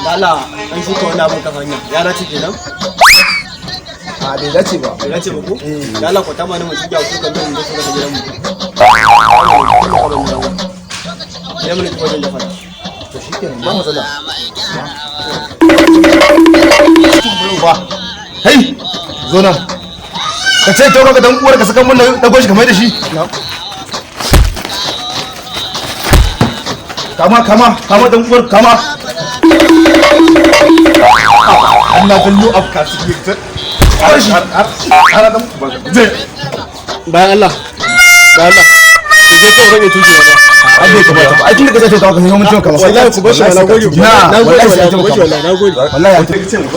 Lala an shuka wani abin kan hanya ya dace kenan a bai dace ba ko lala ko ta mana mun shiga shuka don da suka gidan mu ya mun ji wajen da fara to shikenan ba matsala ba hey zo nan ka ce to ka dan uwar ka saka mun dago shi kamar da shi kama dan uwar kama Allah kallo afka suke ta har dan zai bayan Allah je ka rage tujiya ba aje ka ba ai tunda ka ce to ka sai mun tuka masa wallahi ku bashi na gode na wallahi sai ta maka wallahi wallahi ya ce mu